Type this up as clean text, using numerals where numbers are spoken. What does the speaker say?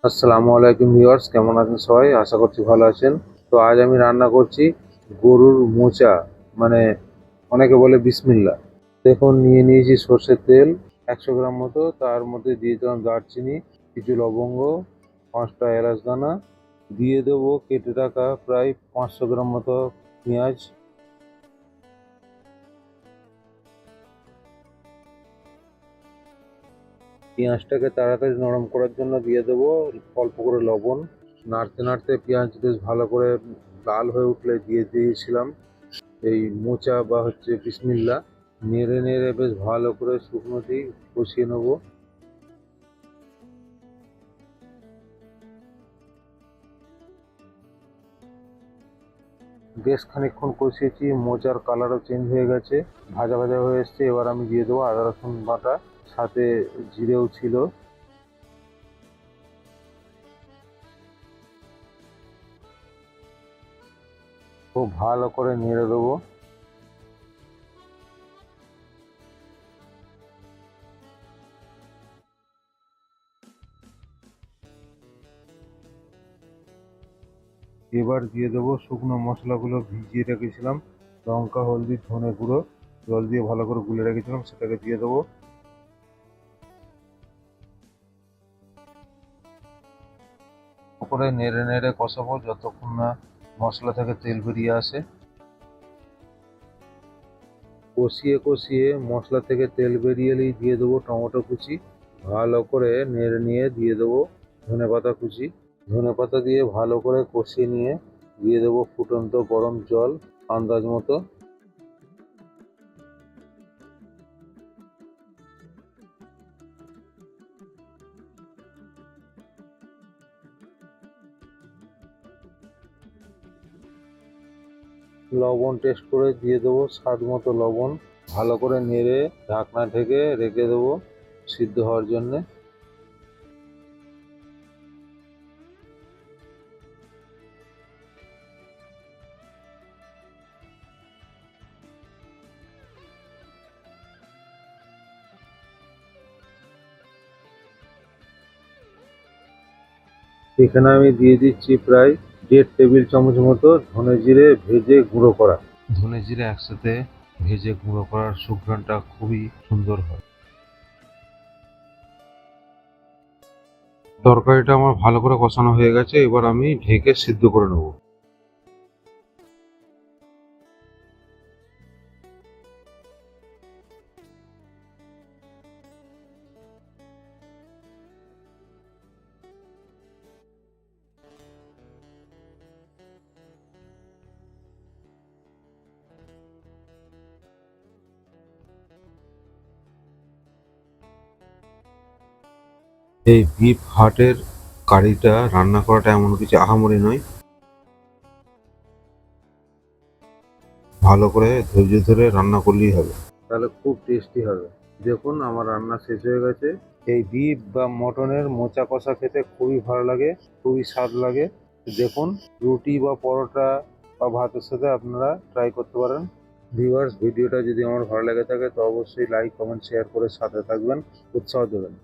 আসসালামু আলাইকুম ভিউয়ার্স, কেমন আছেন সবাই? আশা করছি ভালো আছেন। তো আজ আমি রান্না করছি গরুর মোচা, মানে অনেকে বলে বিসমিল্লাহ। দেখুন, নিয়ে নিয়েছি সর্ষের তেল 100 গ্রাম মতো, তার মধ্যে দিয়ে দিলাম দারচিনি, কিছু লবঙ্গ, 5টা এলাচ দানা, দিয়ে দেবো কেটে রাখা প্রায় 500 গ্রাম মতো পেঁয়াজ। পেঁয়াজটাকে তাড়াতাড়ি নরম করার জন্য দিয়ে দেবো অল্প করে লবণ। নাড়তে নাড়তে পেঁয়াজ বেশ ভালো করে লাল হয়ে উঠলে দিয়ে দিয়েছিলাম এই মোচা বা হচ্ছে বিসমিল্লা। নেড়ে নেড়ে বেশ ভালো করে শুকনো দিয়ে কষিয়ে নেবো। বেশ খানিকক্ষণ কষিয়েছি, মোচার কালারও চেঞ্জ হয়ে গেছে, ভাজা ভাজা হয়ে এসছে। এবার আমি দিয়ে দেবো আদা রসুন বাটা, সাথে জিরেও ছিল। খুব ভালো করে নেড়ে দেবো। এবার দিয়ে দেবো শুকনো মশলাগুলো ভিজিয়ে রেখেছিলাম, লঙ্কা, হলদি, ধনে গুঁড়ো, জল দিয়ে ভালো করে গুলে রেখেছিলাম, সেটাকে দিয়ে দেবো। করে নেড়ে নেড়ে কষাবো যতক্ষণ না মশলা থেকে তেল বেরিয়ে আসে। কষিয়ে কষিয়ে মশলা থেকে তেল বেরিয়ে এলেই দিয়ে দেবো টমেটো কুচি। ভালো করে নেড়ে নিয়ে দিয়ে দেবো ধনেপাতা কুচি। ধনেপাতা দিয়ে ভালো করে কষিয়ে নিয়ে দিয়ে দেবো ফুটন্ত গরম জল আন্দাজ মতো। লবণ টেস্ট করে দিয়ে দেবো স্বাদ মতো লবণ। ভালো করে নেড়ে ঢাকনা ঢেকে রেখে দেবো সিদ্ধ হওয়ার জন্যে। এখানে আমি দিয়ে দিচ্ছি প্রায় 1.5 টেবিল চামচ মতো ধনে জিরে ভেজে গুঁড়ো করা। ধনে জিরে একসাথে ভেজে গুঁড়ো করার সুঘ্রাণটা খুবই সুন্দর হয়। তরকারিটা আমার ভালো করে কষানো হয়ে গেছে, এবার আমি ঢেকে সিদ্ধ করে নেবো। এই বিফ হার্টের কারিটা রান্না করাটা এমন কিছু আহামরি নয়, ভালো করে ধৈর্য ধরে রান্না করলেই হবে, তাহলে খুব টেস্টি হবে। দেখুন, আমার রান্না শেষ হয়ে গেছে। এই বিফ বা মটনের মোচা কষা খেতে খুবই ভালো লাগে, খুবই স্বাদ লাগে। দেখুন, রুটি বা পরোটা বা ভাতের সাথে আপনারা ট্রাই করতে পারেন। ভিউয়ার্স, ভিডিওটা যদি আমার ভালো লেগে থাকে তো অবশ্যই লাইক, কমেন্ট, শেয়ার করে সাথে থাকবেন, উৎসাহ দেবেন।